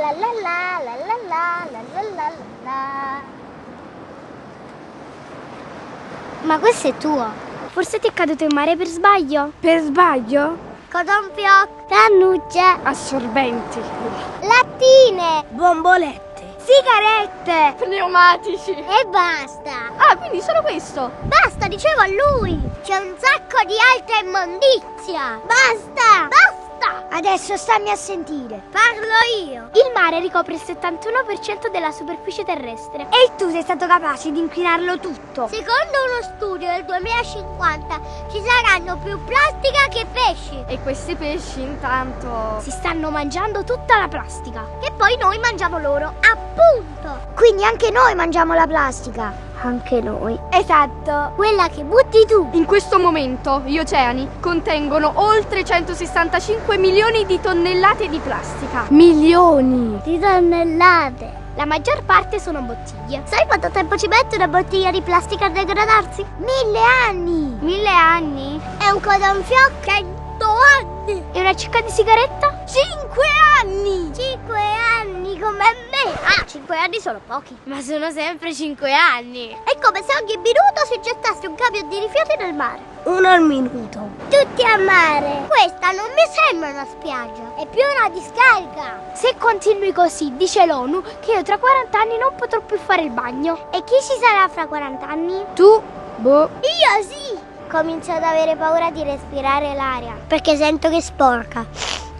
La la la la la la la la la la. Ma questo è tuo. Forse ti è caduto in mare per sbaglio? Per sbaglio? Codonfiocco, cannucce, Assorbenti. lattine, Bombolette. sigarette Pneumatici. e basta. Ah, quindi solo questo? Basta, dicevo a lui. C'è un sacco di altra immondizia. Basta, basta. Adesso stammi a sentire. Parlo io. Il mare ricopre il 71% della superficie terrestre. E tu sei stato capace di inquinarlo tutto. Secondo uno studio del 2050 ci saranno più plastica che pesci. E questi pesci intanto... Si stanno mangiando tutta la plastica. Che poi noi mangiamo loro. Appunto. Quindi anche noi mangiamo la plastica. Anche noi. Esatto. Quella che butti tu. In questo momento gli oceani contengono oltre 165 milioni di tonnellate di plastica. Milioni! Di tonnellate. La maggior parte sono bottiglie. Sai quanto tempo ci mette una bottiglia di plastica a degradarsi? 1000 anni. 1000 anni? È un codonfiocco 100 anni. E una cicca di sigaretta? 5 anni. 5 anni come me. Ah, 5 anni sono pochi. Ma sono sempre 5 anni. È come se ogni minuto si gettasse un camion di rifiuti nel mare. Uno al minuto. Tutti a mare. Questa non mi sembra una spiaggia, è più una discarica. Se continui così, dice l'ONU, che io tra 40 anni non potrò più fare il bagno. E chi ci sarà fra 40 anni? Tu? Boh. Io sì. Comincio ad avere paura di respirare l'aria, perché sento che è sporca.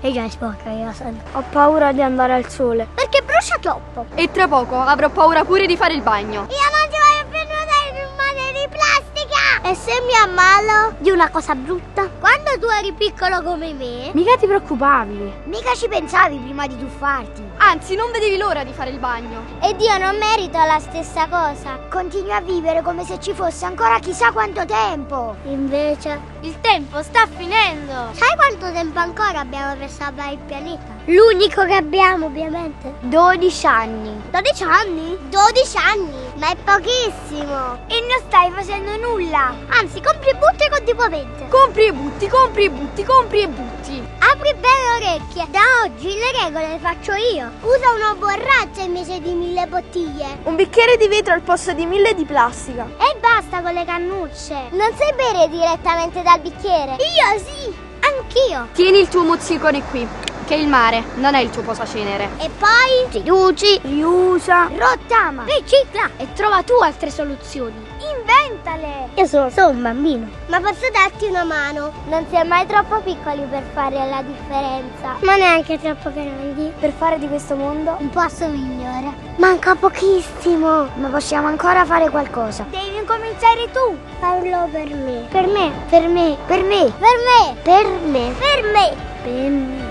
E già è sporca, io la sento. Ho paura di andare al sole. Perché brucia troppo. E tra poco avrò paura pure di fare il bagno. Io non ci voglio più nuotare in un mare di plastica. E se mi ammalo di una cosa brutta? Quando tu eri piccolo come me, Mica ti preoccupavi. mica ci pensavi prima di tuffarti. Anzi, non vedevi l'ora di fare il bagno. Ed io non merito la stessa cosa. Continui a vivere come se ci fosse ancora chissà quanto tempo. Invece, Il tempo sta finendo. sai quanto tempo ancora abbiamo per salvare il pianeta? L'unico che abbiamo, ovviamente. 12 anni. 12 anni? 12 anni? Ma è pochissimo. E non stai facendo nulla. Anzi, compri e butti continuamente. Compri e butti, compri e butti, compri e butti. Apri bene le orecchie. Da oggi le regole le faccio io. Usa una borraccia invece di 1000 bottiglie. Un bicchiere di vetro al posto di 1000 di plastica. E basta con le cannucce. Non sai bere direttamente dal bicchiere? Io sì. Anch'io. Tieni il tuo mozzicone qui, che il mare non è il tuo posacenere. E poi riduci, Riusa. rottama, ricicla. E trova tu altre soluzioni. Inventale! Io sono solo un bambino. Ma posso darti una mano? Non si è mai troppo piccoli per fare la differenza. Ma neanche troppo grandi. Per fare di questo mondo Un posto migliore. Manca pochissimo. ma possiamo ancora fare qualcosa. Devi incominciare tu. Parlo per me. Per me. Per me. Per me. Per me. Per me. Per me. Per me.